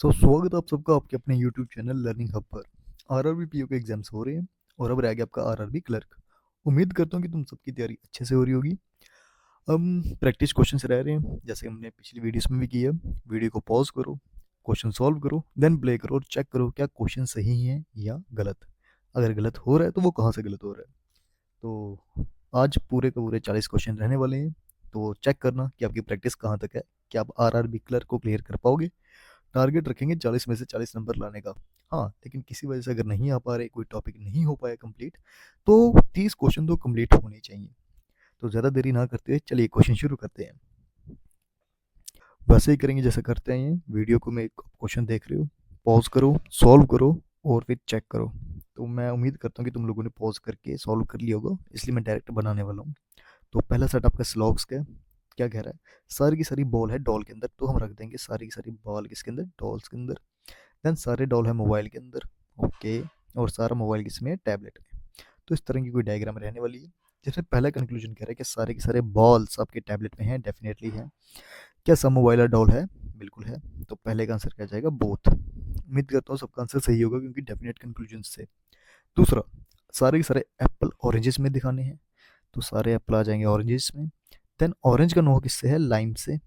स्वागत है आप सबका आपके अपने यूट्यूब चैनल लर्निंग हब पर। आरआरबी पीओ के एग्जाम्स हो रहे हैं और अब रह गया आपका आरआरबी क्लर्क। उम्मीद करता हूँ कि तुम सबकी तैयारी अच्छे से हो रही होगी। अब प्रैक्टिस क्वेश्चन रह रहे हैं जैसे हमने पिछली वीडियोस में भी किया। वीडियो को पॉज करो, क्वेश्चन सॉल्व करो, देन प्ले करो और चेक करो क्या क्वेश्चन सही है या गलत। अगर गलत हो रहा है तो वो कहाँ से गलत हो रहा है। तो आज पूरे के पूरे 40 क्वेश्चन रहने वाले हैं। तो चेक करना कि आपकी प्रैक्टिस कहाँ तक है, क्या आप आरआरबी क्लर्क को क्लियर कर पाओगे। टारगेट रखेंगे 40 में से 40 नंबर लाने का। हाँ, लेकिन किसी वजह से अगर नहीं आ पा रहे, कोई टॉपिक नहीं हो पाया कंप्लीट, तो 30 क्वेश्चन तो कंप्लीट होने चाहिए। तो ज़्यादा देरी ना करते हुए चलिए क्वेश्चन शुरू करते हैं। वैसे ही करेंगे जैसे करते हैं। वीडियो को मैं क्वेश्चन देख रहे हो, पॉज करो, सॉल्व करो और फिर चेक करो। तो मैं उम्मीद करता हूँ कि तुम लोगों ने पॉज करके सॉल्व कर लिया होगा, इसलिए मैं डायरेक्ट बनाने वाला हूँ। तो पहला सेट आपका स्लॉग्स का है। क्या कह रहा है, सारी की सारी बॉल है डॉल के अंदर, तो हम रख देंगे सारी की सारी बॉल किसके अंदर, डॉल्स के अंदर। देन सारे डॉल है मोबाइल के अंदर, ओके। और सारा मोबाइल किसमें है, टैबलेट में। तो इस तरह की कोई डायग्राम रहने वाली है जिसमें पहला कंक्लूजन कह रहा है कि सारे के सारे बॉल्स आपके टैबलेट में हैं, डेफिनेटली है। क्या सब मोबाइल और डॉल है, बिल्कुल है। तो पहले का आंसर क्या जाएगा, बोथ। उम्मीद करता हूँ सबका आंसर सही होगा क्योंकि डेफिनेट कंक्लूजन से। दूसरा, सारे के सारे एप्पल ऑरेंजेस में दिखाने हैं, तो सारे एप्पल आ जाएंगे ऑरेंजेस में। देन ऑरेंज का नो किससे है, लाइम से।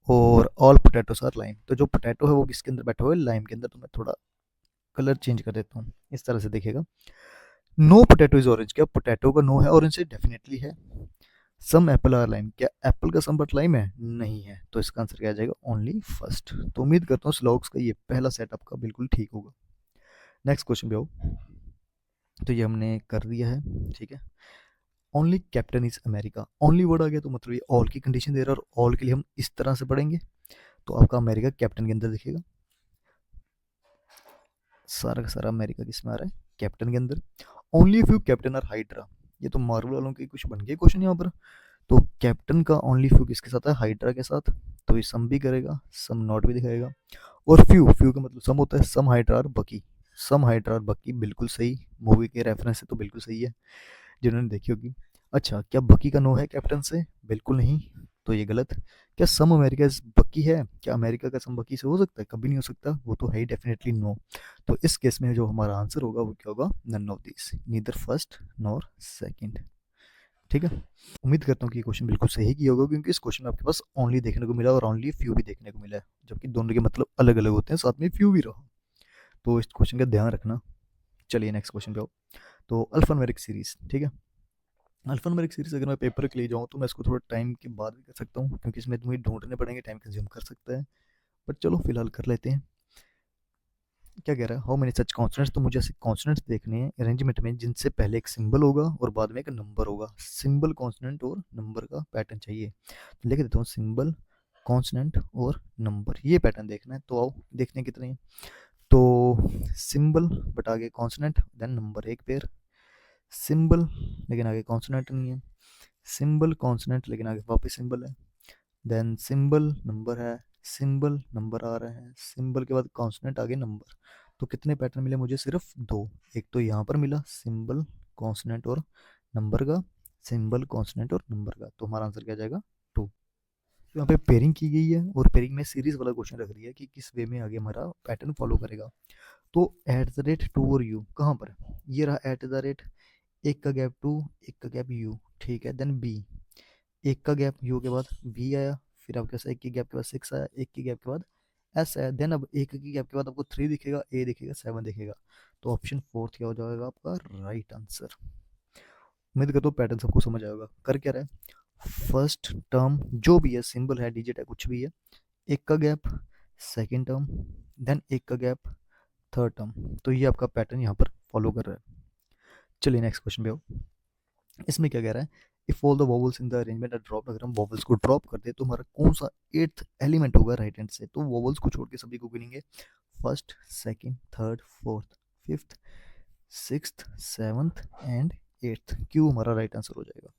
और ऑल पोटैटोस आर लाइम, तो जो पोटैटो है वो किसके अंदर बैठा हुआ है, लाइम के अंदर। तो मैं थोड़ा कलर चेंज कर देता हूँ, इस तरह से देखिएगा। नो पोटैटो इज ऑरेंज, क्या पोटैटो का नो है ऑरेंज से, डेफिनेटली है। सम एप्पल आर लाइम, क्या एप्पल का सम बट लाइम है, नहीं है। तो इसका आंसर क्या आ जाएगा, ओनली फर्स्ट। तो उम्मीद करता हूँ स्लॉग्स का ये पहला सेट आपका बिल्कुल ठीक होगा। नेक्स्ट क्वेश्चन पे आओ। तो ये हमने कर दिया है, ठीक है। Only captain is America, only word आ गया तो मतलब ये ऑल की कंडीशन दे रहा है, और ऑल के लिए हम इस तरह से पढ़ेंगे। तो आपका अमेरिका कैप्टन के अंदर दिखेगा। सारा का सारा अमेरिका किस में आ रहा है, कैप्टन के अंदर। Only few captain are Hydra, ये तो मार्वल वालों के कुछ बन गए क्वेश्चन यहाँ पर। तो कैप्टन का ओनली फ्यू किसके साथ है, हाइड्रा के साथ। तो ये सम भी करेगा, सम नॉट भी दिखाएगा। और फ्यू, फ्यू का मतलब सम होता है, सम हाइड्रा और बकी। सम हाइड्रा और बकी बिल्कुल सही, मूवी के रेफरेंस से तो बिल्कुल सही है जिन्होंने देखी होगी। अच्छा, क्या बकी का नो है कैप्टन से, बिल्कुल नहीं। तो ये गलत। क्या सम अमेरिका बकी है, क्या अमेरिका का सम बकी से हो सकता है, कभी नहीं हो सकता, वो तो है ही डेफिनेटली नो। तो इस केस में जो हमारा आंसर होगा वो क्या होगा, none of this, neither first nor second. ठीक है। उम्मीद करता हूँ कि ये क्वेश्चन बिल्कुल सही किया होगा क्योंकि इस क्वेश्चन में आपके पास ओनली देखने को मिला और ओनली फ्यू भी देखने को मिला है, जबकि दोनों के मतलब अलग अलग होते हैं, साथ में फ्यू भी रहा। तो इस क्वेश्चन का ध्यान रखना। चलिए नेक्स्ट क्वेश्चन पे आओ। तो अल्फान्यूमेरिक सीरीज, ठीक है। अल्फान्यूमेरिक सीरीज अगर मैं पेपर के लिए जाऊँ तो मैं इसको थोड़ा टाइम के बाद भी कर सकता हूँ क्योंकि इसमें तुम्हें ढूंढने पड़ेंगे, टाइम कंज्यूम कर सकता है। बट चलो फिलहाल कर लेते हैं। क्या कह रहा है, हाउ मेनी सच कॉन्सोनेंट्स, तो मुझे ऐसे कॉन्सोनेंट्स देखने हैं अरेंजमेंट में जिनसे पहले एक सिंबल होगा और बाद में एक नंबर होगा। सिंबल, कॉन्सोनेंट और नंबर का पैटर्न चाहिए। तो लिख देता हूँ सिंबल, कॉन्सोनेंट और नंबर, ये पैटर्न देखना है। तो आओ देखते हैं कितने हैं। तो सिंबल बट आगे कॉन्सोनेंट, देन नंबर एक पेयर। सिंबल लेकिन आगे कॉन्सोनेंट नहीं है, सिंबल कॉन्सोनेंट लेकिन आगे वापस सिंबल है, देन सिंबल नंबर है, सिंबल नंबर आ रहा है, सिंबल के बाद कॉन्सोनेंट आगे नंबर। तो कितने पैटर्न मिले मुझे, सिर्फ दो। एक तो यहाँ पर मिला सिंबल कॉन्सोनेंट और नंबर का, सिंबल कॉन्सोनेंट और नंबर का। तो हमारा आंसर क्या जाएगा, टू। तो यहाँ पे पेयरिंग की गई है और पेयरिंग में सीरीज वाला क्वेश्चन रख दिया है कि किस वे में आगे हमारा पैटर्न फॉलो करेगा। तो एट द रेट टू और यू कहाँ पर, ये रहा एट द रेट, एक का गैप टू, एक का गैप यू, ठीक है। देन बी, एक का गैप यू के बाद वी आया, फिर आपके पास एक की गैप के बाद सिक्स आया, एक की गैप के बाद एस आया। देन अब एक की गैप के बाद आपको थ्री दिखेगा, ए दिखेगा, सेवन दिखेगा। तो ऑप्शन फोर्थ क्या हो जाएगा आपका राइट आंसर। उम्मीद करता हूँ पैटर्न सबको समझ आएगा। कर क्या रहा है, फर्स्ट टर्म जो भी है, सिंबल है, डिजिट है, कुछ भी है, एक का गैप सेकेंड टर्म, देन एक का गैप थर्ड टर्म। तो ये आपका पैटर्न यहाँ पर फॉलो कर रहा है। चलिए नेक्स्ट क्वेश्चन पे आओ। इसमें क्या कह रहा है, if all the vowels in the arrangement are drop, अगर हम वॉवल्स को ड्रॉप कर दे तो हमारा कौन सा एट्थ एलिमेंट होगा राइट हैंड से। तो वॉवल्स को छोड़ के सभी को गिनेंगे, first second third fourth fifth sixth seventh and eighth, क्यों हमारा राइट आंसर हो जाएगा।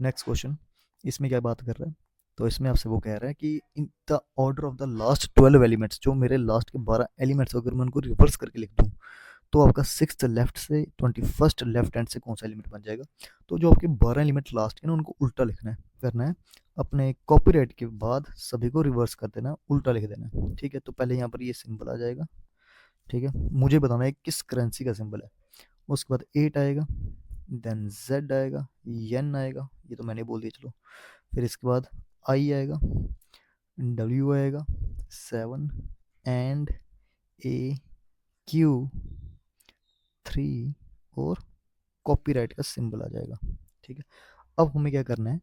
नेक्स्ट क्वेश्चन, इसमें क्या बात कर रहा है, तो इसमें आपसे वो कह रहा है कि in the order of the last 12 elements, जो मेरे लास्ट के 12 एलिमेंट्स अगर मैं उनको रिवर्स करके लिख दूँ तो आपका 6th लेफ्ट से 21st लेफ्ट हैंड से कौन सा एलिमेंट बन जाएगा। तो जो आपके 12 एलिमेंट लास्ट के ना उनको उल्टा लिखना है, करना है। अपने कॉपीराइट के बाद सभी को रिवर्स कर देना, उल्टा लिख देना है, ठीक है। तो पहले यहाँ पर ये सिंबल आ जाएगा, ठीक है। मुझे बताना है किस करेंसी का सिंबल है। उसके बाद 8 आएगा, देन Z आएगा, N आएगा, ये तो मैंने बोल दिया चलो। फिर इसके बाद I आएगा, W आएगा, 7 एंड A Q 3 और कॉपीराइट का सिंबल आ जाएगा, ठीक है। अब हमें क्या करना है,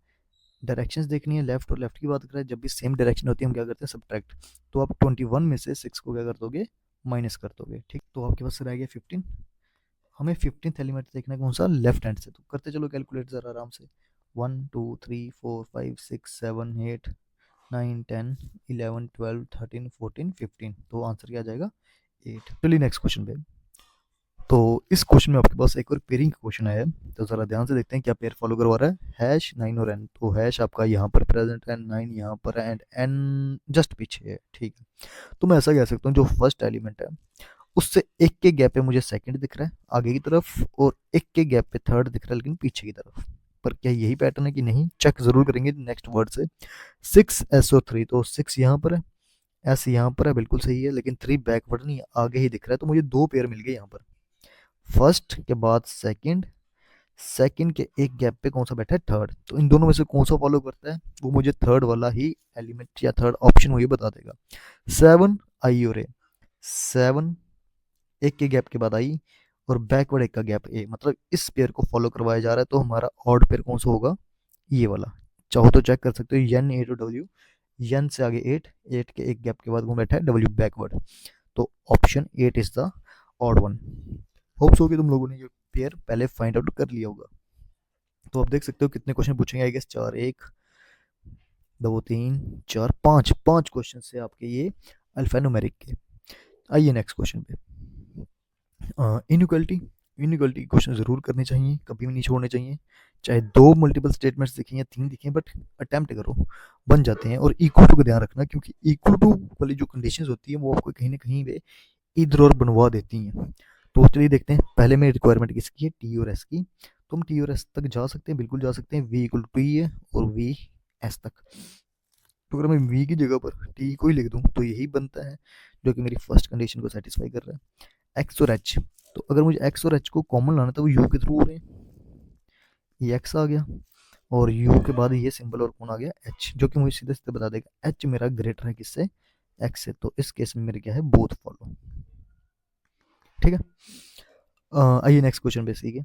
डायरेक्शंस देखनी है। लेफ्ट और लेफ्ट की बात करें, जब भी सेम डायरेक्शन होती है हम क्या करते हैं, सब्ट्रैक्ट। तो आप 21 में से 6 को क्या कर दोगे, माइनस कर दोगे, ठीक। तो आपके पास रह गया 15। हमें 15th एलिमेंट देखना है कौन सा, लेफ्ट हैंड से। तो करते चलो कैलकुलेट ज़रा आराम से। 1 2 3 4 5 6 7 8 9 10 11 12 13 14 15। तो आंसर क्या आ जाएगा, 8। चलिए नेक्स्ट क्वेश्चन पे। तो इस क्वेश्चन में आपके पास एक और पेयरिंग का क्वेश्चन आया है, तो ज़रा ध्यान से देखते हैं क्या पेयर फॉलो करवा रहा है। हैश 9 और एन, तो हैश आपका यहाँ पर प्रेजेंट है, 9 यहाँ पर है, एंड एन जस्ट पीछे है, ठीक है। तो मैं ऐसा कह सकता हूँ जो फर्स्ट एलिमेंट है उससे एक के गैप पे मुझे सेकंड दिख रहा है आगे की तरफ, और एक के गैप पे थर्ड दिख रहा है लेकिन पीछे की तरफ। पर क्या यही पैटर्न है कि नहीं, चेक जरूर करेंगे नेक्स्ट वर्ड से। 6 S और 3, तो 6 यहाँ पर है, S यहाँ पर है, बिल्कुल सही है, लेकिन 3 बैकवर्ड नहीं आगे ही दिख रहा है। तो मुझे दो पेयर मिल गए यहाँ पर, फर्स्ट के बाद सेकंड, सेकंड के एक गैप पे कौन सा बैठा है, थर्ड। तो इन दोनों में से कौन सा फॉलो करता है, वो मुझे थर्ड वाला ही एलिमेंट या थर्ड ऑप्शन मुझे बता देगा। 7 I और A, 7 एक के गैप के बाद आई और बैकवर्ड एक का गैप ए, मतलब इस पेयर को फॉलो करवाया जा रहा है। तो हमारा ऑड पेयर कौन सा होगा, ये वाला। चाहो तो चेक कर सकते हो, एन 8 और डब्ल्यू, एन से आगे 8, 8 के एक गैप के बाद वो बैठा है डब्ल्यू बैकवर्ड। तो option 8 is the odd one. Hopes हो कि तुम लोगों ने ये पेयर पहले फाइंड आउट कर लिया होगा। तो आप देख सकते हो कितने क्वेश्चन पूछेंगे, आई गेस 4, 1 2 3 4 5, 5 क्वेश्चन से आपके ये अल्फान्यूमेरिक के। आइए नेक्स्ट क्वेश्चन पे। इनइक्वालिटी, इनइक्वालिटी क्वेश्चन जरूर करने चाहिए, कभी भी नहीं छोड़ने चाहिए। चाहे दो मल्टीपल स्टेटमेंट्स दिखें या तीन दिखें, बट अटेम्प्ट करो, बन जाते हैं। और इक्वल टू का ध्यान रखना, क्योंकि इक्वल टू वाली जो कंडीशंस होती है वो आपको कहीं ना कहीं पे इधर और बनवा देती हैं। तो चलिए देखते हैं, पहले में रिक्वायरमेंट किसकी है, टी और एस की। तो हम टी और एस तक जा सकते हैं, बिल्कुल जा सकते हैं। वी इक्वल टू टी है और वी एस तक। तो अगर मैं वी की जगह पर टी को ही लिख दूँ तो यही बनता है जो कि मेरी फर्स्ट कंडीशन को सेटिस्फाई कर रहा है। एक्स और एच, तो अगर मुझे एक्स और एच को कॉमन लाना था वो यू के थ्रू हो रहे हैं, ये एक्स आ गया और यू के बाद ये सिंबल और कौन आ गया, एच, जो कि मुझे सीधे सीधे बता देगा एच मेरा ग्रेटर है किससे, एक्स से। तो इस केस में मेरे क्या है, बोथ फॉलो, ठीक है। आइए नेक्स्ट क्वेश्चन पे सीखे।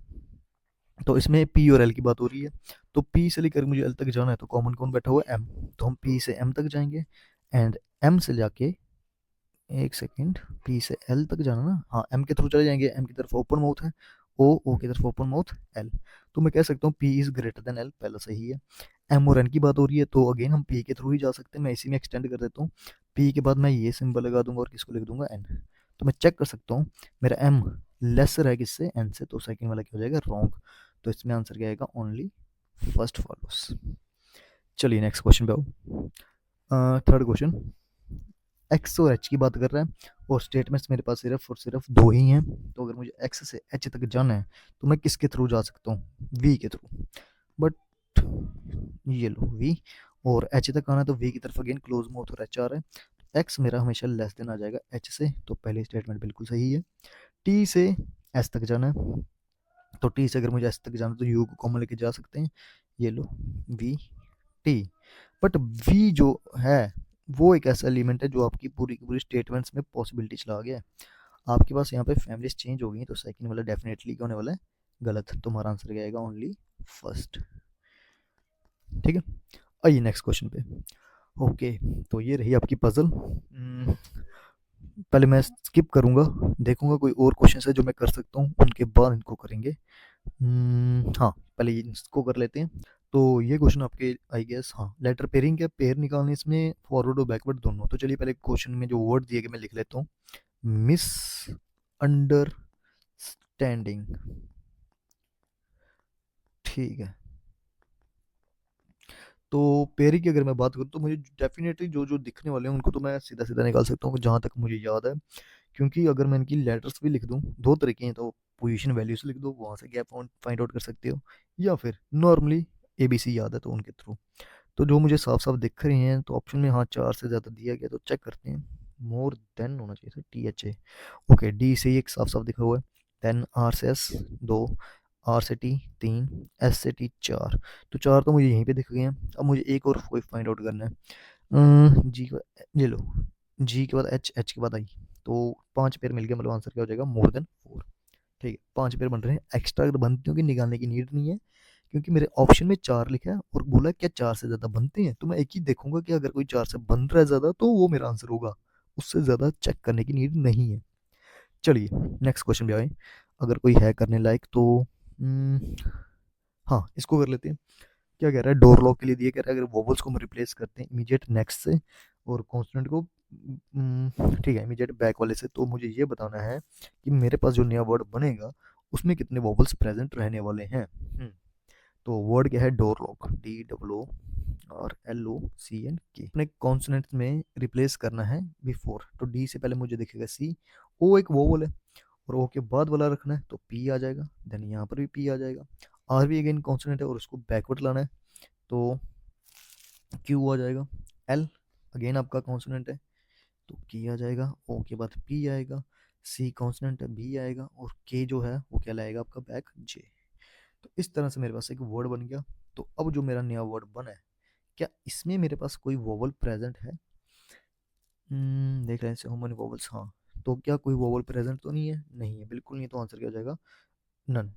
तो इसमें पी और एल की बात हो रही है। तो पी से लेकर मुझे एल तक जाना है, तो कॉमन कौन बैठा हुआ है, एम। तो हम पी से एम तक जाएंगे एंड एम से जाके, एक सेकेंड, पी से एल तक जाना ना, हाँ एम के थ्रू चले जाएंगे, एम की तरफ ओपन माउथ है, ओ की तरफ ओपन माउथ एल। तो मैं कह सकता हूँ P is greater than L, पहला सही है। एम और एन की बात हो रही है तो अगेन हम पी के थ्रू ही जा सकते हैं, मैं इसी में एक्सटेंड कर देता हूँ। पी के बाद मैं ये सिंबल लगा दूंगा और किसको लिख दूंगा, एन। तो मैं चेक कर सकता हूँ मेरा एम लेसर है किससे, एन से, तो सेकेंड वाला क्या हो जाएगा, रॉन्ग। तो इसमें आंसर क्या आएगा, ओनली फर्स्ट फॉलोस। चलिए नेक्स्ट क्वेश्चन पे आओ। थर्ड क्वेश्चन, एक्स और एच की बात कर रहा है और स्टेटमेंट्स मेरे पास सिर्फ और सिर्फ दो ही हैं। तो अगर मुझे एक्स से एच तक जाना है तो मैं किसके थ्रू जा सकता हूँ, वी के थ्रू। बट ये लो वी, और एच तक आना है तो वी की तरफ अगेन क्लोज माउथ और एच आ रहा है। एक्स मेरा हमेशा लेस देन आ जाएगा एच से, तो पहली स्टेटमेंट बिल्कुल सही है। टी से एस तक जाना है, तो टी से अगर मुझे एस तक जाना है तो यू को कॉमन लेके जा सकते हैं, ये लो वी टी। बट वी जो है वो एक ऐसा एलिमेंट है जो आपकी पूरी की पूरी स्टेटमेंट्स में पॉसिबिलिटी चला गया है। आपके पास यहाँ पे फैमिलीज चेंज हो गई, तो सेकंड वाला डेफिनेटली क्या होने वाला है, गलत। तुम्हारा आंसर क्या आएगा, ओनली फर्स्ट, ठीक है। आइए नेक्स्ट क्वेश्चन पे। ओके, तो ये रही आपकी पजल। पहले मैं स्किप करूंगा, देखूंगा कोई और क्वेश्चन है जो मैं कर सकता हूँ, उनके बाद इनको करेंगे। हाँ पहले इसको कर लेते हैं। तो ये क्वेश्चन आपके आई गेस, हाँ लेटर पेयरिंग के पेयर निकालने इसमें फॉरवर्ड और बैकवर्ड दोनों। तो चलिए पहले क्वेश्चन में जो वर्ड दिए गए मैं लिख लेता हूँ, मिस अंडरस्टैंडिंग, ठीक है। तो पेरी की अगर मैं बात करूँ तो मुझे डेफिनेटली जो जो दिखने वाले हैं उनको तो मैं सीधा सीधा निकाल सकता हूँ जहाँ तक मुझे याद है क्योंकि अगर मैं इनकी लेटर्स भी लिख दूँ, दो तरीके हैं, तो पोजीशन वैल्यूज लिख दो, वहाँ से गैप फाइंड आउट कर सकते हो, या फिर नॉर्मली ABC याद है तो उनके थ्रू। तो जो मुझे साफ साफ दिख रहे हैं, तो ऑप्शन में हाँ 4 से ज़्यादा दिया गया, तो चेक करते हैं। मोर देन होना चाहिए था, THA। ओके, D से ही एक साफ साफ दिखा हुआ है। देन R से S 2, R से T 3, S से T 4। तो 4 तो मुझे यहीं पे दिख गए हैं। अब मुझे एक और कोई फाइंड आउट करना है। जी के बाद ये लो, G के बाद H के बाद I। तो 5 पेयर मिल गया, मतलब आंसर क्या हो जाएगा, मोर देन 4। ठीक है, 5 पेयर बन रहे हैं। एक्स्ट्रा अगर बनती होगी निकालने की नीड नहीं है, क्योंकि मेरे ऑप्शन में 4 लिखा है और बोला क्या 4 से ज़्यादा बनते हैं, तो मैं एक ही देखूंगा कि अगर कोई 4 से बन रहा है ज़्यादा तो वो मेरा आंसर होगा, उससे ज़्यादा चेक करने की नीड नहीं है। चलिए नेक्स्ट क्वेश्चन भी आए, अगर कोई है करने लायक तो। हम्म, हाँ, इसको कर लेते हैं। क्या कह रहा है, डोर लॉक के लिए दिए, कह रहा है अगर वोवल्स को हम रिप्लेस करते हैं इमीडिएट नेक्स्ट से और कॉन्सोनेंट को ठीक है इमीडिएट बैक वाले से, तो मुझे ये बताना है कि मेरे पास जो नया वर्ड बनेगा उसमें कितने वोवल्स प्रेजेंट रहने वाले हैं। तो वर्ड क्या है, डोर लॉक, DOO और LOCK। अपने कॉन्सोनेंट में रिप्लेस करना है बिफोर, तो D से पहले मुझे दिखेगा C, O एक वोवल है और O के बाद वाला रखना है तो P आ जाएगा, देन यहाँ पर भी P आ जाएगा। R भी अगेन कॉन्सोनेंट है और उसको बैकवर्ड लाना है तो Q आ जाएगा। L अगेन आपका कॉन्सोनेंट है तो K आ जाएगा, O के बाद P आएगा, C कॉन्सोनेंट है B आएगा और K जो है वो क्या लाएगा आपका बैक J। तो इस तरह से मेरे पास एक वर्ड बन गया। तो अब जो मेरा नया वर्ड बना है, क्या इसमें मेरे पास कोई वोवल प्रेजेंट है? देख रहे हैं ह्यूमन वोवल्स, हाँ। तो क्या कोई वोवल प्रेजेंट तो नहीं है? नहीं है, बिल्कुल नहीं, तो आंसर क्या हो जाएगा, नन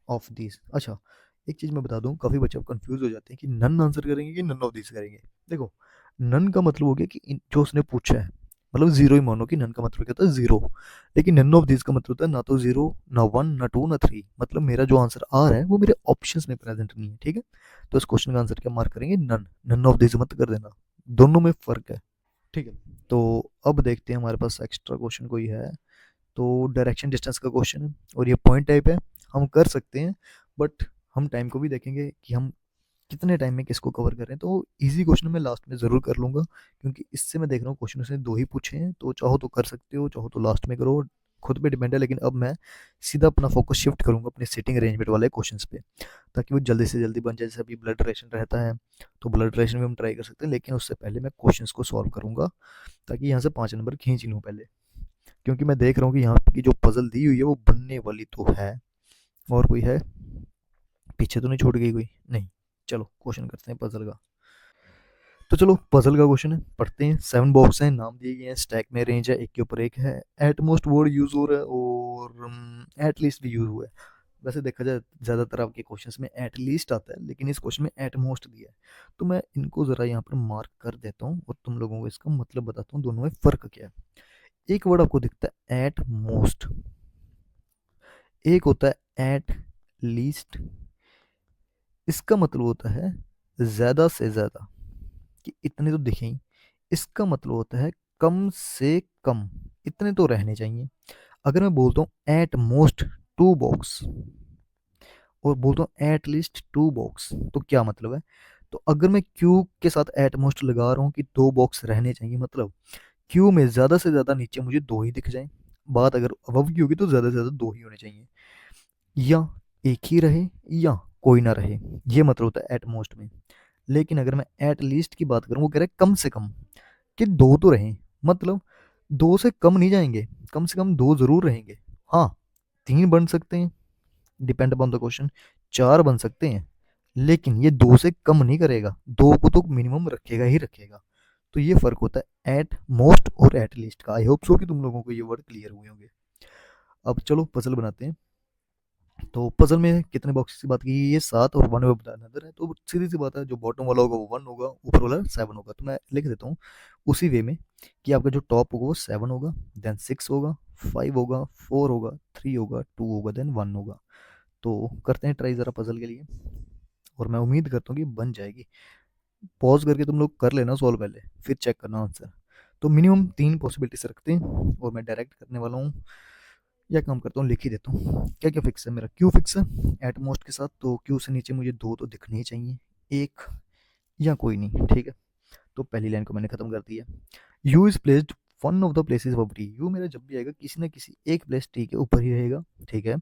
ऑफ दिस। अच्छा, एक चीज मैं बता दूं, काफी बच्चे अब कंफ्यूज हो जाते हैं कि नन आंसर करेंगे कि नन ऑफ दिस करेंगे। देखो, नन का मतलब हो गया कि जो उसने पूछा है, मतलब जीरो ही मानो कि नन का मतलब क्या होता है, जीरो। लेकिन नन ऑफ दिस का मतलब होता है ना तो जीरो, ना वन, ना टू, ना थ्री, मतलब मेरा जो आंसर आ रहा है वो मेरे ऑप्शंस में प्रेजेंट नहीं है। ठीक है, तो इस क्वेश्चन का आंसर क्या मार्क करेंगे, नन। नन ऑफ दिस मत कर देना, दोनों में फर्क है। ठीक है, तो अब देखते हैं हमारे पास एक्स्ट्रा क्वेश्चन कोई है। तो डायरेक्शन डिस्टेंस का क्वेश्चन है और ये पॉइंट टाइप है, हम कर सकते हैं, बट हम टाइम को भी देखेंगे कि हम कितने टाइम में किसको कवर करें। तो इजी क्वेश्चन मैं लास्ट में ज़रूर कर लूँगा, क्योंकि इससे मैं देख रहा हूँ क्वेश्चन उसने 2 ही पूछे हैं, तो चाहो तो कर सकते हो, चाहो तो लास्ट में करो, खुद पे डिपेंड है। लेकिन अब मैं सीधा अपना फोकस शिफ्ट करूंगा अपने सीटिंग अरेंजमेंट वाले क्वेश्चंस पे, ताकि वो जल्दी से जल्दी बन जाए। जैसे अभी ब्लड रिलेशन रहता है, तो ब्लड रिलेशन भी हम ट्राई कर सकते हैं, लेकिन उससे पहले मैं क्वेश्चंस को सॉल्व करूंगा, ताकि यहाँ से 5 नंबर खींच लूँ पहले। क्योंकि मैं देख रहा हूँ कि यहाँ की जो पजल दी हुई है वो बनने वाली तो है। और कोई है पीछे तो नहीं छूट गई कोई? नहीं। चलो क्वेश्चन करते हैं पजल का। तो चलो पजल का क्वेश्चन है, पढ़ते हैं। 7 बॉक्स हैं, नाम दिए गए हैं, स्टैक में रेंज है, एक के ऊपर एक है। एट मोस्ट वर्ड यूज हो रहा है और एट लीस्ट भी यूज हुआ है। वैसे देखा जाए ज़्यादातर आपके क्वेश्चंस में एट लीस्ट आता है, लेकिन इस क्वेश्चन में एट मोस्ट दिया है। तो मैं इनको ज़रा यहाँ पर मार्क कर देता हूँ और तुम लोगों को इसका मतलब बताता हूँ दोनों में फ़र्क क्या है। एक वर्ड आपको दिखता है एट मोस्ट, एक होता है एट लीस्ट। इसका मतलब होता है ज़्यादा से ज़्यादा, कि इतने तो दिखे ही। इसका मतलब होता है कम से कम इतने तो रहने चाहिए। अगर मैं बोलता हूँ एट मोस्ट 2 बॉक्स और बोलता हूँ एट लीस्ट 2 बॉक्स, तो क्या मतलब है? तो अगर मैं क्यू के साथ एट मोस्ट लगा रहा हूँ कि 2 बॉक्स रहने चाहिए, मतलब क्यू में ज़्यादा से ज़्यादा नीचे मुझे 2 ही दिख जाए। बात अगर अबव की होगी तो ज़्यादा से ज़्यादा 2 ही होने चाहिए, या एक ही रहे या कोई ना रहे, ये मतलब होता है एट मोस्ट में। लेकिन अगर मैं एट लीस्ट की बात करूँ, वो कह रहे हैं कम से कम कि 2 तो रहें, मतलब 2 से कम नहीं जाएंगे, कम से कम 2 जरूर रहेंगे। हाँ, 3 बन सकते हैं, डिपेंड अपॉन द क्वेश्चन, 4 बन सकते हैं, लेकिन ये 2 से कम नहीं करेगा, 2 को तो मिनिमम रखेगा ही रखेगा। तो ये फर्क होता है एट मोस्ट और एट लीस्ट का। आई होप सो कि तुम लोगों को ये वर्ड क्लियर हुए होंगे। अब चलो पजल बनाते हैं। तो पजल में कितने बॉक्सेस की बात की, ये 7 और 1 में नजर है, तो सीधी सी बात है, जो बॉटम वाला होगा वो 1 होगा, ऊपर वाला 7 होगा। तो मैं लिख देता हूँ उसी वे में कि आपका जो टॉप होगा वो 7 होगा, देन 6 होगा, 5 होगा, 4 होगा, 3 होगा, 2 होगा, देन 1 होगा। तो करते हैं ट्राई ज़रा पजल के लिए, और मैं उम्मीद करता हूँ कि बन जाएगी। पॉज करके तुम लोग कर लेना सॉल्व पहले, फिर चेक करना आंसर। तो मिनिमम 3 पॉसिबिलिटीज रखते हैं और मैं डायरेक्ट करने वाला हूँ, या काम करता हूँ लिख ही देता हूँ। क्या क्या फिक्स है मेरा, क्यू फिक्स है एट मोस्ट के साथ, तो क्यू से नीचे मुझे 2 तो दिखने ही चाहिए, एक या कोई नहीं। ठीक है, तो पहली लाइन को मैंने खत्म कर दिया। You is placed one of the places above T, you मेरा जब भी आएगा किसी ना किसी एक प्लेस टी के ऊपर ही रहेगा, ठीक है,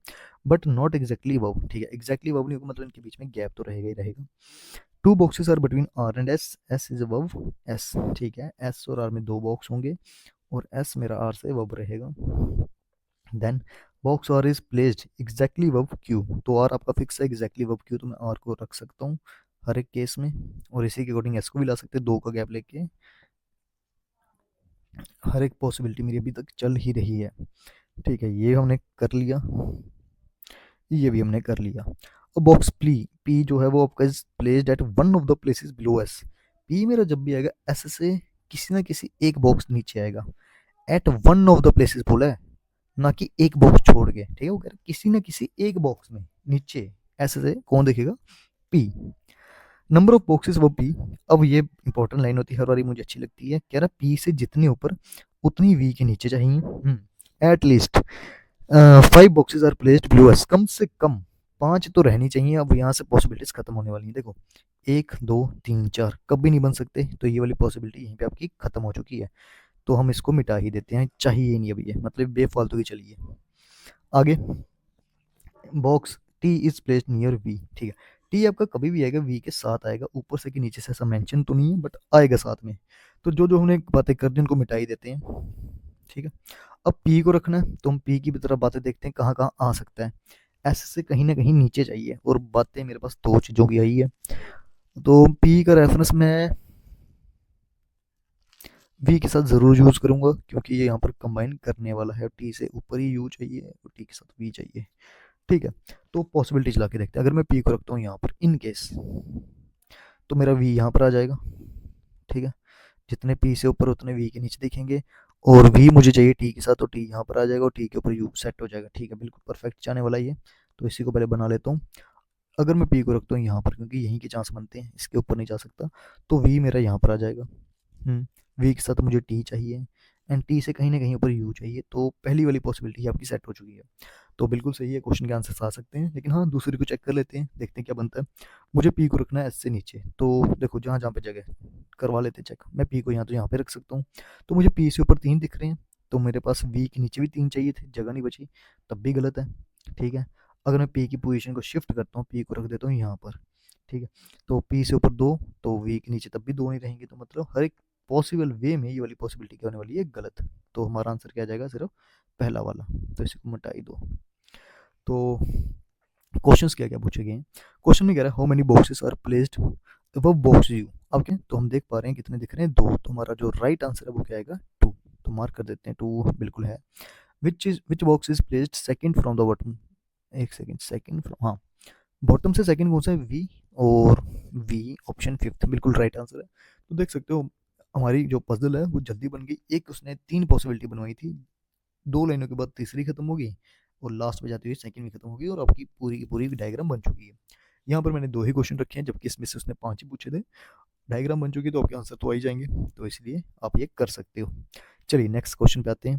बट नॉट एग्जैक्टली अबव, ठीक है, एग्जैक्टली अबव नहीं होगा, मतलब इनके बीच में गैप तो रहेगा ही रहेगा। Two boxes are between R and S, S is above S, ठीक है, एस और आर में दो बॉक्स होंगे और एस मेरा आर से अबव रहेगा। Then box R is placed exactly above Q, तो आर आपका फिक्स है एग्जैक्टली अबव क्यू, तो मैं आर को रख सकता हूँ हर एक केस में, और इसी के अकॉर्डिंग एस को भी ला सकते हैं, दो का गैप लेके। हर एक पॉसिबिलिटी मेरी अभी तक चल ही रही है, ठीक है, ये हमने कर लिया, ये भी हमने कर लिया। अब बॉक्स पी, पी जो है वो आपका is placed at one of the places below S, P मेरा जब भी आएगा एस से किसी ना किसी एक बॉक्स नीचे आएगा, at one of the places बोला है, ना कि एक बॉक्स छोड़ के, ठीक है, वो कह रहा है किसी ना किसी एक बॉक्स में नीचे, ऐसे से कौन देखेगा, पी। नंबर ऑफ बॉक्सेस वो पी, अब ये इंपॉर्टेंट लाइन होती है, हर बारी मुझे अच्छी लगती है, कह रहा पी से जितने ऊपर उतनी वी के नीचे चाहिए, at least 5 boxes are placed below S, कम से कम 5 तो रहनी चाहिए। अब यहाँ से पॉसिबिलिटीज खत्म होने वाली हैं, देखो 1 2 3 4 कभी नहीं बन सकते, तो ये वाली पॉसिबिलिटी यहीं पे आपकी खत्म हो चुकी है, तो हम इसको मिटा ही देते हैं, चाहिए ही नहीं अब ये, मतलब बेफालतू की चलिए आगे। Box T is placed near V, ठीक है, टी आपका कभी भी आएगा वी के साथ आएगा, ऊपर से कि नीचे से ऐसा मेंशन तो नहीं है, बट आएगा साथ में, तो जो जो हमने बातें कर दी उनको मिटा ही देते हैं, ठीक है। अब पी को रखना है, तो हम पी की तरफ बातें देखते हैं कहाँ कहाँ आ सकता है, एस से कहीं ना कहीं नीचे चाहिए, और बातें मेरे पास दो चीज़ों की आई है, तो पी का रेफरेंस मैं वी के साथ ज़रूर यूज़ करूंगा, क्योंकि ये यहाँ पर कंबाइन करने वाला है, टी से ऊपर ही यू चाहिए और टी के साथ वी चाहिए, ठीक है। तो पॉसिबिलिटी चला के देखते हैं, अगर मैं पी को रखता हूँ यहाँ पर इन केस, तो मेरा वी यहाँ पर आ जाएगा, ठीक है, जितने पी से ऊपर उतने वी के नीचे दिखेंगे, और वी मुझे चाहिए टी के साथ, तो टी यहाँ पर आ जाएगा और टी के ऊपर यू सेट हो जाएगा, ठीक है, बिल्कुल परफेक्ट जाने वाला ये। तो इसी को पहले बना लेता हूँ, अगर मैं पी को रखता हूँ यहाँ पर, क्योंकि यहीं के चांस बनते हैं, इसके ऊपर नहीं जा सकता, तो वी मेरा यहाँ पर आ जाएगा, वी के साथ मुझे टी चाहिए, एंड टी से कहीं ना कहीं ऊपर यू चाहिए, तो पहली वाली पॉसिबिलिटी आपकी सेट हो चुकी है, तो बिल्कुल सही है, क्वेश्चन के आंसर आ सकते हैं, लेकिन हाँ दूसरी को चेक कर लेते हैं, देखते हैं क्या बनता है। मुझे पी को रखना है एस से नीचे, तो देखो जहाँ जहाँ पे जगह करवा लेते हैं चेक, मैं पी को यहाँ तो यहाँ पे रख सकता हूँ, तो मुझे पी से ऊपर 3 दिख रहे हैं, तो मेरे पास वी के नीचे भी 3 चाहिए थे, जगह नहीं बची, तब भी गलत है, ठीक है। अगर मैं पी की पोजीशन को शिफ्ट करता हूँ, पी को रख देता हूँ यहाँ पर, ठीक है, तो पी से ऊपर 2, तो वी के नीचे तब भी 2 नहीं रहेंगे, तो मतलब हर एक पॉसिबल वे में ये वाली पॉसिबिलिटी क्या होने वाली है, गलत, तो हमारा आंसर क्या आ जाएगा, सिर्फ पहला वाला, तो इसी को मिटा ही दो। तो क्वेश्चंस क्या क्या पूछे गए हैं, क्वेश्चन में कह रहा है how many boxes are placed above box U, अब क्या, तो हम देख पा रहे हैं कितने दिख रहे हैं, 2, तो हमारा जो राइट आंसर है वो क्या आएगा, 2, तो मार्क कर देते हैं 2 बिल्कुल है। Which box is placed second from the bottom, एक सेकंड, सेकंड फ्रॉम, हाँ, बॉटम से सेकंड कौन सा है, वी, और वी ऑप्शन फिफ्थ बिल्कुल राइट आंसर है। तो देख सकते हो हमारी जो पजल है वो जल्दी बन गई, एक उसने 3 पॉसिबिलिटी बनवाई थी, 2 लाइनों के बाद तीसरी खत्म होगी, और लास्ट में जाते हुए सेकंड भी खत्म होगी, और आपकी पूरी की पूरी डायग्राम बन चुकी है। यहाँ पर मैंने 2 ही क्वेश्चन रखे हैं, जबकि इसमें से उसने 5 ही पूछे थे, डायग्राम बन चुकी है, तो आपके आंसर तो आ ही जाएंगे, तो इसलिए आप ये कर सकते हो। चलिए नेक्स्ट क्वेश्चन पे आते हैं,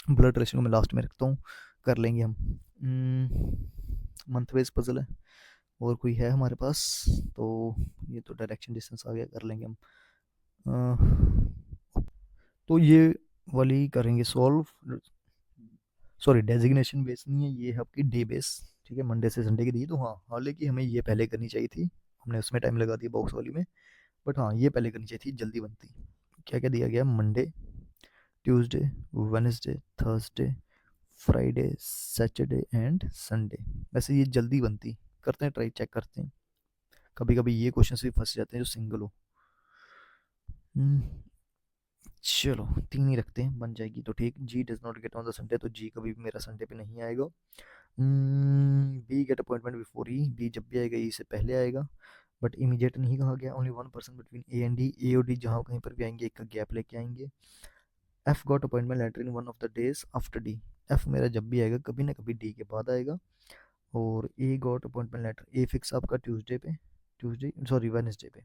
ब्लड रेशियो में लास्ट में रखता हूँ, कर लेंगे हम, मंथ वेज पजल है, और कोई है हमारे पास, तो ये तो डायरेक्शन डिस्टेंस आ गया, कर लेंगे हम, तो ये वाली करेंगे सॉल्व, सॉरी डेजिग्नेशन बेस नहीं है, ये है आपकी डे बेस, ठीक है, मंडे से संडे की दी, तो हाँ हालांकि हमें ये पहले करनी चाहिए थी, हमने उसमें टाइम लगा दिया बॉक्स वाली में, बट हाँ ये पहले करनी चाहिए थी, जल्दी बनती। क्या क्या दिया गया, Monday, Tuesday, Wednesday, Thursday, Friday, Saturday and Sunday, वैसे ये जल्दी बनती, करते हैं ट्राई, चेक करते हैं, कभी कभी ये क्वेश्चन भी फंस जाते हैं जो सिंगल हो। हम्म, चलो 3 ही रखते हैं, बन जाएगी तो ठीक, G does not get on the Sunday, तो जी कभी भी मेरा संडे पे नहीं आएगा। B gets appointment before E, B जब भी आएगा ई से पहले आएगा, बट इमीडिएट नहीं कहा गया, only 1% between A and D, A और डी जहाँ कहीं पर भी आएंगे एक का गैप लेके आएंगे। F got appointment letter in one of the days after D, F मेरा जब भी आएगा कभी ना कभी डी के बाद आएगा, और A got appointment letter, A fix आपका ट्यूसडे पे, ट्यूसडे सॉरी वेनसडे पे,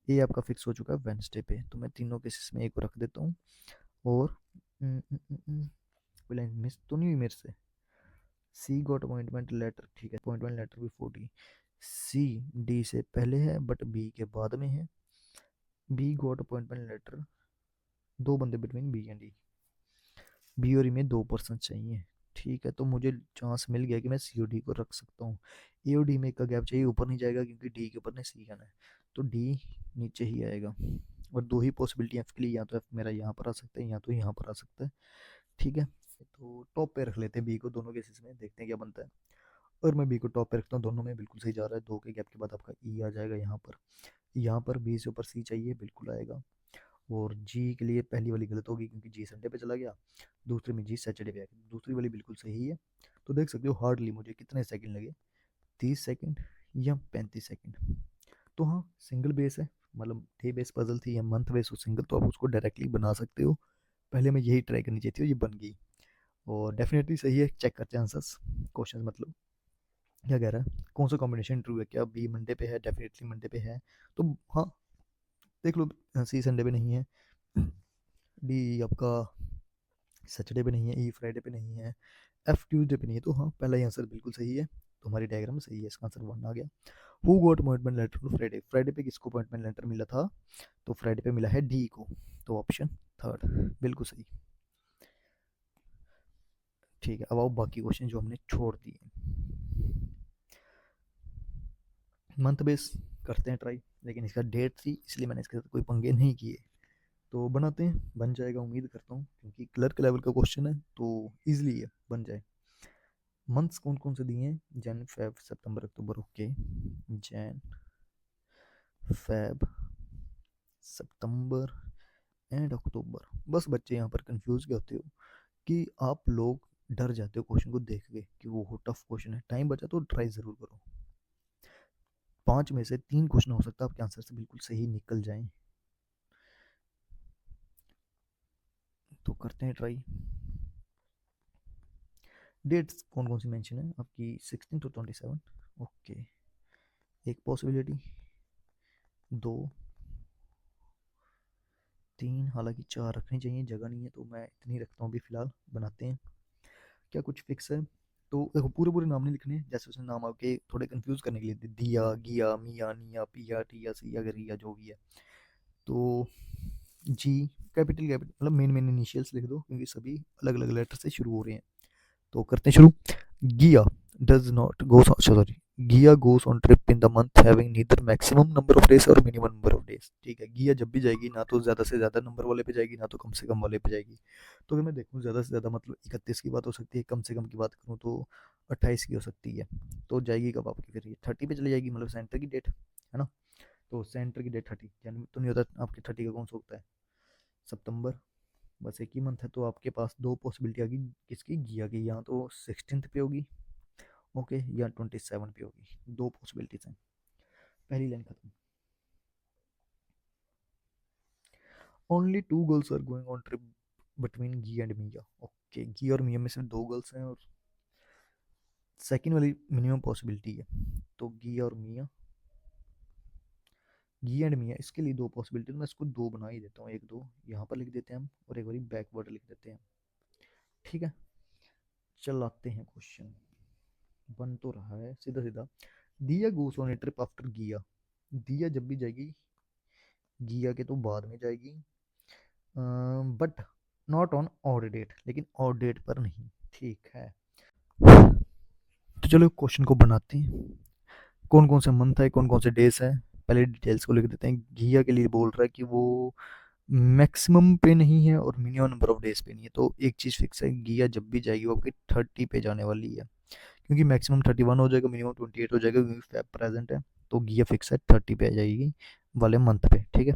ए आपका फिक्स हो चुका है वेनसडे पे, तो मैं तीनों केसेस में ए को रख देता हूँ, और कोई लाइन मिस तो नहीं हुई मेरे से, सी गॉट अपॉइंटमेंट लेटर, ठीक है, appointment letter before D, C D से पहले है बट बी के बाद में है, बी गॉट अपॉइंटमेंट लेटर दो बंदे between B and E, B और ई में दो पर्सन चाहिए। ठीक है, तो मुझे चांस मिल गया कि मैं सी और डी को रख सकता हूँ। ए और डी में एक का गैप चाहिए, ऊपर नहीं जाएगा क्योंकि डी के ऊपर ने सी आना है, तो डी नीचे ही आएगा। और दो ही पॉसिबिलिटी एफ के लिए, या तो एफ मेरा यहाँ पर आ सकता है या तो यहाँ पर आ सकता है। ठीक है, तो टॉप पे रख लेते हैं बी को दोनों केसेस में, देखते हैं क्या बनता है। और मैं बी को टॉप पे रखता हूँ, दोनों में बिल्कुल सही जा रहा है। दो के गैप के बाद आपका ई आ जाएगा यहाँ पर। यहाँ पर बी से ऊपर सी चाहिए, बिल्कुल आएगा। और जी के लिए पहली वाली गलत होगी क्योंकि जी संडे पे चला गया, दूसरे में जी सैटरडे पे आ गया, दूसरी वाली बिल्कुल सही है। तो देख सकते हो हार्डली मुझे कितने सेकंड लगे, 30 सेकंड या 35 सेकंड। तो हाँ, सिंगल बेस है, मतलब डे बेस पजल थी या मंथ बेस हो सिंगल, तो आप उसको डायरेक्टली बना सकते हो। पहले मैं यही ट्राई करनी चाहिए थी और ये बन गई। और डेफिनेटली सही है, चेक करते हैं आंसर्स, क्वेश्चन मतलब क्या कह रहा है, कौन सा कॉम्बिनेशन ट्रू है, क्या बी मंडे पे है, डेफिनेटली मंडे पे है। तो हाँ, देख लो, सी संडे पे नहीं है, डी आपका सैटरडे पे नहीं है, ई फ्राइडे पे नहीं है, एफ ट्यूसडे पे नहीं है। तो हाँ, पहला ही आंसर बिल्कुल सही है, तो हमारी डायग्राम सही है, इसका आंसर वन आ गया। Who got appointment letter to Friday, Friday पे किसको अपॉइंटमेंट लेटर मिला था, तो फ्राइडे पे मिला है डी को, तो ऑप्शन थर्ड बिल्कुल सही। ठीक है, अब आओ बाकी क्वेश्चन जो हमने छोड़ दिए। मंथ बेस करते हैं ट्राई, लेकिन इसका डेट थी इसलिए मैंने इसके साथ कोई पंगे नहीं किए। तो बनाते हैं, बन जाएगा उम्मीद करता हूँ, क्योंकि क्लर्क लेवल का क्वेश्चन है तो ईजिली है, बन जाए। मंथ्स कौन कौन से दिए हैं, जन फेब सितंबर अक्टूबर, ओके। जन फेब सितंबर एंड अक्टूबर। बस बच्चे यहाँ पर कंफ्यूज क्या होते हो कि आप लोग डर जाते हो क्वेश्चन को देख के कि वो टफ क्वेश्चन है। टाइम बचा तो ट्राई ज़रूर करो, 5 में से 3 क्वेश्चन हो सकता है आपके आंसर से बिल्कुल सही निकल जाए। तो करते हैं ट्राई। डेट्स कौन कौन सी मेंशन है आपकी, 16 to 27, ओके। एक पॉसिबिलिटी, 2, 3, हालांकि 4 रखनी चाहिए, जगह नहीं है तो मैं इतनी रखता हूँ अभी फिलहाल। बनाते हैं, क्या कुछ फिक्स है। तो देखो, पूरे पूरे नाम नहीं लिखने, जैसे उसने नाम आपके थोड़े कंफ्यूज करने के लिए दिया, गिया, मिया, निया, पिया, टिया, सिया, गरिया, जो भी है। तो जी, कैपिटल कैपिटल मतलब मेन मेन इनिशियल्स लिख दो, क्योंकि सभी अलग अलग लेटर से शुरू हो रहे हैं। तो करते हैं शुरू। गिया डज नॉट गोस, सॉरी, गिया goes on trip in the month having neither maximum number of days और मिनिमम नंबर ऑफ डेज। ठीक है, गिया जब भी जाएगी ना तो ज़्यादा से ज़्यादा नंबर वाले पे जाएगी, ना तो कम से कम वाले पे जाएगी। तो अगर मैं देखूँ ज़्यादा से ज़्यादा मतलब 31 की बात हो सकती है, कम से कम की बात करूँ तो 28 की हो सकती है। तो जाएगी कब आपकी, फिर ये 30 पे चली जाएगी, मतलब सेंटर की डेट है ना। तो सेंटर की डेट 30, यानी तो नहीं होता आपके 30 का कौन सा होता है, सितंबर। बस एक ही मंथ है, तो आपके पास दो पॉसिबिलिटी आ गई किसकी, गिया की, या तो 16 पे होगी, ओके, या 27 पे होगी। दो पॉसिबिलिटीज हैं, पहली लाइन खत्म। Only 2 girls are going on trip between G and Mia, okay. G और मिया में से 2 गर्ल्स हैं, और सेकंड वाली मिनिमम पॉसिबिलिटी है। तो गी और मिया, गी एंड मिया, इसके लिए दो पॉसिबिलिटी, तो मैं इसको दो बना ही देता हूँ, एक दो यहाँ पर लिख देते हैं हम, और एक बारी बैकवर्ड लिख देते हैं। ठीक है, चलाते हैं क्वेश्चन, बन तो रहा है सीधा सीधा। दिया goes on A trip after गिया, दिया जब भी जाएगी गिया के तो बाद में जाएगी, but not on odd date, लेकिन ऑड डेट पर नहीं। ठीक है, तो चलो क्वेश्चन को बनाते हैं। कौन कौन से मंथ है, कौन कौन से डेज है, पहले डिटेल्स को लिख देते हैं। घिया के लिए बोल रहा है कि वो मैक्सिमम पे नहीं है और मिनिमम नंबर ऑफ डेज पे नहीं है। तो एक चीज़ फिक्स है, घिया जब भी जाएगी वो आपकी 30 पे जाने वाली है, क्योंकि मैक्सिमम 31 हो जाएगा, मिनिमम 28 हो जाएगा, क्योंकि फैब प्रेजेंट है। तो घिया फिक्स है 30 पे आ जाएगी वाले मंथ पे। ठीक है,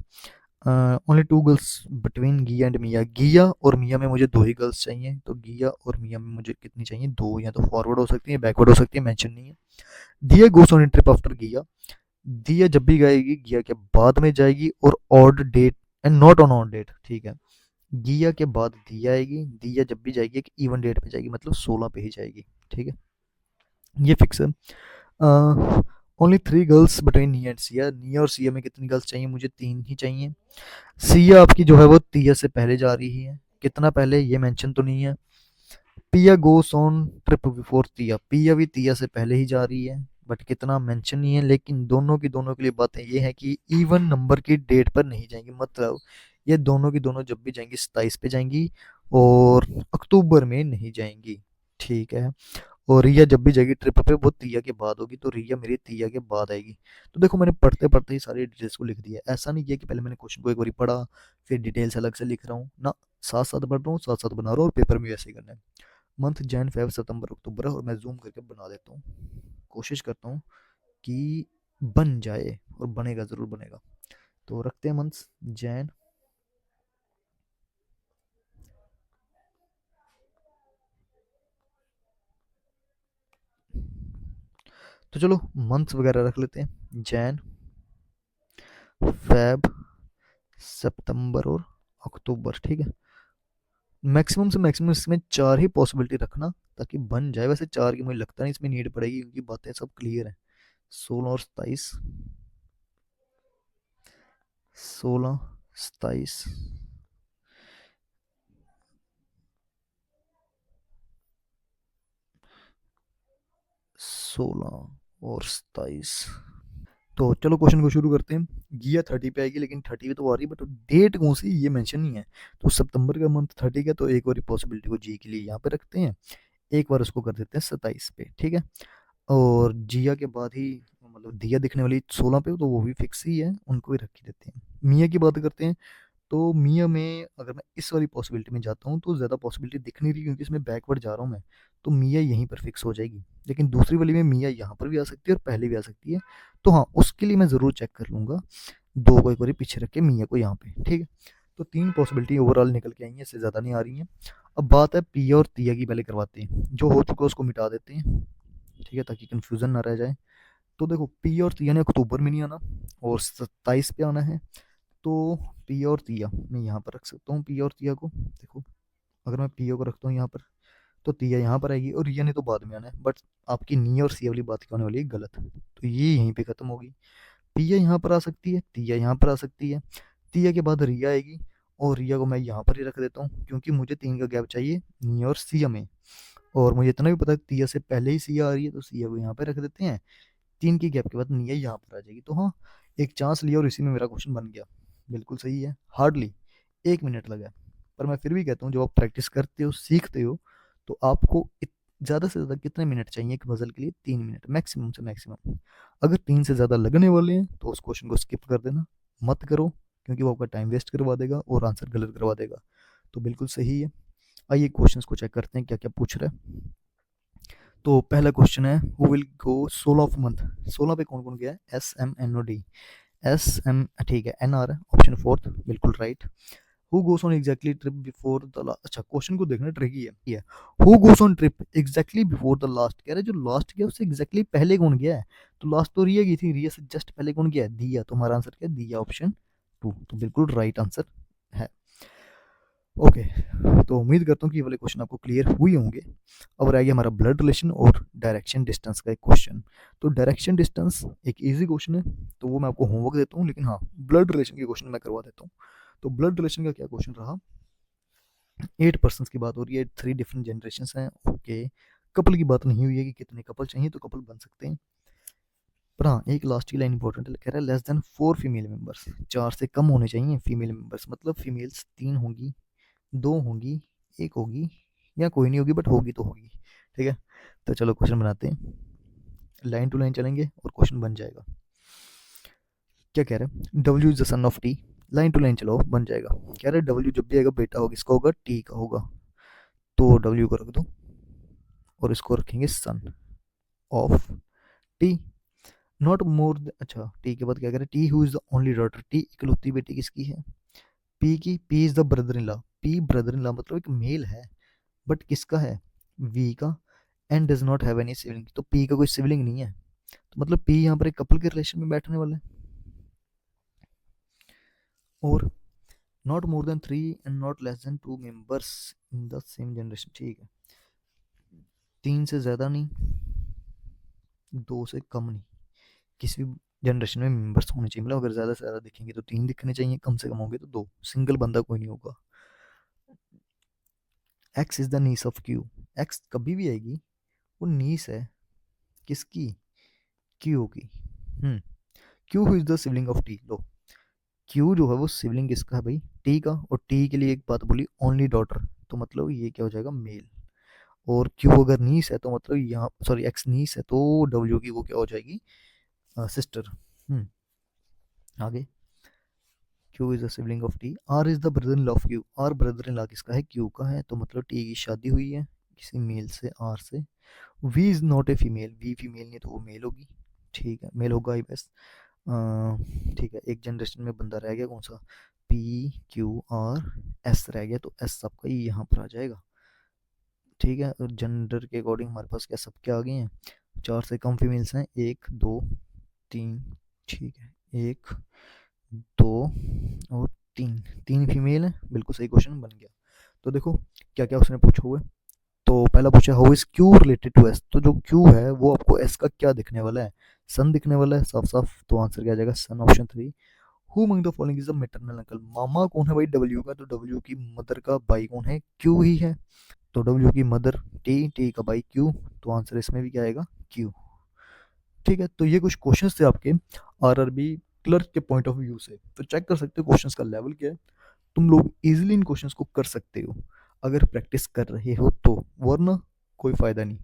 ओनली 2 गर्ल्स बिटवीन गिया एंड मिया, गिया और मिया में मुझे दो ही गर्ल्स चाहिए, तो गिया और मिया में मुझे कितनी चाहिए, दो, या तो फॉरवर्ड हो सकती है बैकवर्ड हो सकती है, मेंशन नहीं है। दिया गोस ऑन ट्रिप आफ्टर गिया, दिया जब भी गाएगी गिया के बाद में जाएगी, और odd date and not on odd date. ठीक है, गिया के बाद दिया आएगी, दिया जब भी जाएगी एक इवन डेट पे जाएगी, मतलब 16 पे ही जाएगी। ठीक है, ये फिक्स है। ओनली 3 गर्ल्स बिटवीन निया एंड सिया, निया और सिया में कितनी गर्ल्स चाहिए, मुझे 3 ही चाहिए। सिया आपकी जो है वो तिया से पहले जा रही है, कितना पहले ये मेंशन तो नहीं है। पिया गोस ऑन ट्रिप बिफोर तिया, पिया भी तिया से पहले ही जा रही है, बट कितना मेंशन नहीं है, लेकिन दोनों की दोनों के लिए बातें ये है कि इवन नंबर की डेट पर नहीं जाएंगी, मतलब ये दोनों की दोनों जब भी जाएंगी 27 पे जाएंगी और अक्टूबर में नहीं जाएंगी। ठीक है। और रिया जब भी जाएगी ट्रिप पे वो तिया के बाद होगी, तो रिया मेरी तिया के बाद आएगी। तो देखो मैंने पढ़ते पढ़ते ही सारी डिटेल्स को लिख दिया है। ऐसा नहीं किया कि पहले मैंने क्वेश्चन को एक बार पढ़ा फिर डिटेल्स अलग से लिख रहा हूँ ना, साथ साथ पढ़ रहा हूँ साथ साथ बना रहा हूँ, और पेपर में वैसे ही करना है। मंथ जैन फेब सितंबर अक्टूबर है, और मैं जूम करके बना देता हूँ, कोशिश करता हूँ कि बन जाए, और बनेगा ज़रूर बनेगा। तो रखते हैं मंथ जैन, तो चलो मंथ वगैरह रख लेते हैं, जैन फेब सितंबर और अक्टूबर। ठीक है। मैक्सिमम से मैक्सिमम इसमें 4 ही पॉसिबिलिटी रखना ताकि बन जाए। वैसे 4 की मुझे लगता नहीं इसमें नीड पड़ेगी क्योंकि बातें सब क्लियर हैं। 16 और 27, 16 27, 16 और 27। तो चलो क्वेश्चन को शुरू करते हैं। गिया 30 पे आएगी, लेकिन 30 पे तो आ रही है बट डेट कौन सी ये मेंशन नहीं है। तो सितंबर का मंथ 30 का, तो एक और पॉसिबिलिटी को जी के लिए यहाँ पे रखते हैं, एक बार उसको कर देते हैं 27 पे। ठीक है। और जिया के बाद ही मतलब दिया दिखने वाली 16 पे, तो वो भी फिक्स ही है, उनको ही रख ही देते हैं। मियाँ की बात करते हैं। तो मियाँ में अगर मैं इस वाली पॉसिबिलिटी में जाता हूँ तो ज़्यादा पॉसिबिलिटी दिख नहीं रही क्योंकि इसमें बैकवर्ड जा रहा हूँ मैं, तो मियाँ यहीं पर फिक्स हो जाएगी। लेकिन दूसरी वाली में मियाँ यहाँ पर भी आ सकती है और पहले भी आ सकती है, तो हाँ उसके लिए मैं ज़रूर चेक कर लूँगा, दो को एक बार पीछे रख के मियाँ को यहाँ पे। ठीक है। तो 3 पॉसिबिलिटी ओवरऑल निकल के आई हैं, इससे ज़्यादा नहीं आ रही हैं। अब बात है पिया और तिया की, पहले करवाते हैं, जो हो चुका है उसको मिटा देते हैं। ठीक है, ताकि कन्फ्यूज़न ना रह जाए। तो देखो पिया और तिया ने अक्टूबर में नहीं आना और 27 पे आना है, तो पिया और तिया मैं यहाँ पर रख सकता हूँ। पिया और तिया को देखो, अगर मैं पिया को रखता हूँ यहाँ पर, तो तिया यहाँ पर आएगी, और रिया ने तो बाद में आना है। बट आपकी नी और सी वाली बात क्या होने वाली है, गलत, तो ये यहीं पे खत्म होगी। पिया यहाँ पर आ सकती है, तिया यहाँ पर आ सकती है, तिया के बाद रिया आएगी, और रिया को मैं यहाँ पर ही रख देता हूँ क्योंकि मुझे 3 का गैप चाहिए नी और सिया में। और मुझे इतना भी पता है तिया से पहले ही सिया आ रही है, तो सिया को यहाँ पे रख देते हैं। 3 की गैप के बाद निया यहाँ पर आ जाएगी। तो हाँ, एक चांस लिया और इसी में मेरा क्वेश्चन बन गया। बिल्कुल सही है, हार्डली 1 मिनट लगा है। पर मैं फिर भी कहता हूँ जब आप प्रैक्टिस करते हो सीखते हो, तो आपको ज़्यादा से ज़्यादा कितने मिनट चाहिए एक पजल के लिए, 3 मिनट मैक्सिमम से मैक्सिमम। अगर 3 से ज़्यादा लगने वाले हैं तो उस क्वेश्चन को स्किप कर देना, मत करो, क्योंकि वो आपका टाइम वेस्ट करवा देगा और आंसर गलत करवा देगा। तो बिल्कुल सही है। आइए क्वेश्चंस को चेक करते हैं क्या क्या पूछ रहा है। तो पहला क्वेश्चन है, who will go 16 of month. 16 पे कौन कौन गया है, SMNOD, SM ठीक है, NR है ऑप्शन फोर्थ, बिल्कुल right. Who goes on exactly trip before the last, अच्छा क्वेश्चन को देखना ट्रिकी है, ये who goes on trip exactly before the last, कह रहे जो लास्ट गया उससे एग्जैक्टली पहले कौन गया है। तो लास्ट तो रिया गई थी, रिया से जस्ट पहले कौन गया है, दिया। तो हमारा आंसर क्या है, दिया ऑप्शन 2, तो बिल्कुल राइट आंसर है। ओके, तो उम्मीद करता हूँ कि ये वाले क्वेश्चन आपको क्लियर हुए होंगे। अब रह गया हमारा ब्लड रिलेशन और डायरेक्शन डिस्टेंस का एक क्वेश्चन। तो डायरेक्शन डिस्टेंस एक इजी क्वेश्चन है, तो वो मैं आपको होमवर्क देता हूँ, लेकिन हाँ ब्लड रिलेशन के क्वेश्चन मैं करवा देता हूँ। तो ब्लड रिलेशन का क्या क्वेश्चन रहा, 8 पर्सन की बात हो रही है, 3 डिफरेंट जनरेशन हैं। ओके, कपल की बात नहीं हुई है कि कितने कपल चाहिए, तो कपल बन सकते हैं। पर हाँ एक लास्ट की लाइन इंपॉर्टेंट है, कह रहा है लेस देन 4 फीमेल मेंबर्स, 4 से कम होने चाहिए फीमेल मेंबर्स, मतलब फीमेल्स 3 होंगी, 2 होंगी, 1 होगी, या कोई नहीं होगी बट होगी तो होगी। ठीक है। तो चलो क्वेश्चन बनाते हैं, लाइन टू लाइन चलेंगे और क्वेश्चन बन जाएगा। क्या कह रहे हैं, W is the son of T, line to line चलो बन जाएगा। कह रहे हैं डब्ल्यू जब भी आएगा बेटा होगा, इसका होगा टी का होगा, तो डब्ल्यू को रख दो और इसको रखेंगे सन ऑफ टी, नॉट मोर, अच्छा टी के बाद क्या कह रहे हैं, T who is the only daughter, T इकलौती बेटी किसकी है, पी की, P is the brother in law, P brother in law मतलब एक मेल है, बट किसका है, वी का, and does not have any sibling, तो पी का कोई सिबलिंग नहीं है, तो मतलब पी यहाँ पर एक कपल के रिलेशन में बैठने वाला है। और not more than 3 and not less than 2 members in the same generation, ठीक है, 3 से ज़्यादा नहीं, 2 से कम नहीं, किसी भी जनरेशन में मेंबर्स होने चाहिए, मतलब अगर ज़्यादा से ज़्यादा दिखेंगे तो 3 दिखने चाहिए, कम से कम होंगे तो 2, सिंगल बंदा कोई नहीं होगा। X is the niece of Q, X कभी भी आएगी, वो नीस है किसकी, क्यू की। Q is the sibling of T. लो, क्यू जो है वो सिबलिंग किसका है भाई, टी का। और टी के लिए एक बात बोली, ओनली डॉटर, तो मतलब ये क्या हो जाएगा, मेल। और क्यू अगर नीस है तो मतलब यहाँ, सॉरी एक्स नीस है तो डब्ल्यू की वो क्या हो जाएगी, सिस्टर। हम्म आगे, Q is the sibling of T. R is the brother in law of Q. R brother in law किसका है, क्यू का है, तो मतलब टी की शादी हुई है किसी मेल से, आर से। V is not a female, V female नहीं तो वो मेल होगी। ठीक है, मेल होगा ही बस। ठीक है, एक जनरेशन में बंदा रह गया कौन सा, पी क्यू आर एस रह गया, तो एस सबका ही यहाँ पर आ जाएगा। ठीक है, और जेंडर के अकॉर्डिंग हमारे पास क्या सब क्या आ गए हैं, चार से कम फीमेल्स हैं, एक दो तीन। ठीक है, एक दो और तीन, तीन फीमेल है, बिल्कुल सही क्वेश्चन बन गया। तो देखो क्या क्या उसने पूछा हुआ है। तो पहला पूछा how is Q related to S, तो जो क्यू है वो आपको एस का क्या दिखने वाला है, सन दिखने वाला है साफ साफ, तो आंसर क्या आ जाएगा, son, option 3। Who among the following is the maternal uncle, मामा कौन है भाई डब्ल्यू का, तो डब्ल्यू की मदर का भाई कौन है, क्यू ही है। तो डब्ल्यू की मदर टी, टी का भाई क्यू, तो आंसर इसमें भी क्या आएगा, क्यू। ठीक है, तो ये कुछ क्वेश्चंस थे आपके आरआरबी क्लर्क के पॉइंट ऑफ व्यू से, तो चेक कर सकते हो क्वेश्चंस का लेवल क्या है। तुम लोग इजीली इन क्वेश्चंस को कर सकते हो अगर प्रैक्टिस कर रहे हो तो, वरना कोई फायदा नहीं।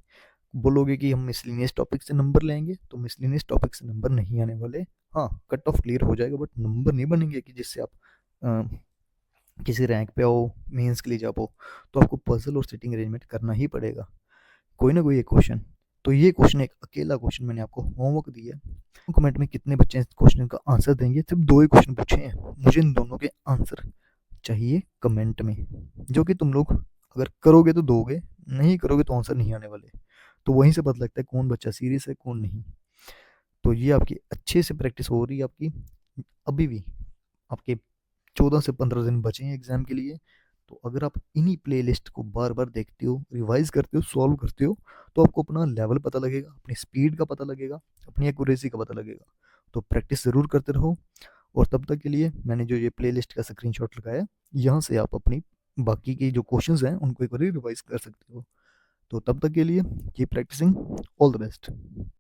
बोलोगे कि हम मिसलिनियस टॉपिक से नंबर लेंगे, तो मिसलिनियस टॉपिक से नंबर नहीं आने वाले। हाँ, कट ऑफ क्लियर हो जाएगा बट नंबर नहीं बनेंगे कि जिससे आप किसी रैंक पे आओ, मेंस के लिए जा पाओ। तो आपको पजल और सिटिंग अरेंजमेंट करना ही पड़ेगा, कोई ना कोई एक क्वेश्चन। तो ये क्वेश्चन एक अकेला क्वेश्चन मैंने आपको होमवर्क दिया है। कमेंट में कितने बच्चे इस क्वेश्चन का आंसर देंगे, सिर्फ दो ही क्वेश्चन पूछे हैं, मुझे इन दोनों के आंसर चाहिए कमेंट में, जो कि तुम लोग अगर करोगे तो दोगे, नहीं करोगे तो आंसर नहीं आने वाले। तो वहीं से पता लगता है कौन बच्चा सीरियस है कौन नहीं। तो ये आपकी अच्छे से प्रैक्टिस हो रही है आपकी, अभी भी आपके 14 से 15 दिन बचे हैं एग्जाम के लिए। तो अगर आप इन्हीं प्ले लिस्ट को बार बार देखते हो, रिवाइज करते हो, सॉल्व करते हो, तो आपको अपना लेवल पता लगेगा, अपनी स्पीड का पता लगेगा, अपनी एक्यूरेसी का पता लगेगा। तो प्रैक्टिस ज़रूर करते रहो। और तब तक के लिए मैंने जो ये प्ले लिस्ट का स्क्रीनशॉट लगाया, यहाँ से आप अपनी बाकी के जो क्वेश्चंस हैं उनको एक बार रिवाइज कर सकते हो। तो तब तक के लिए keep practicing, all the best.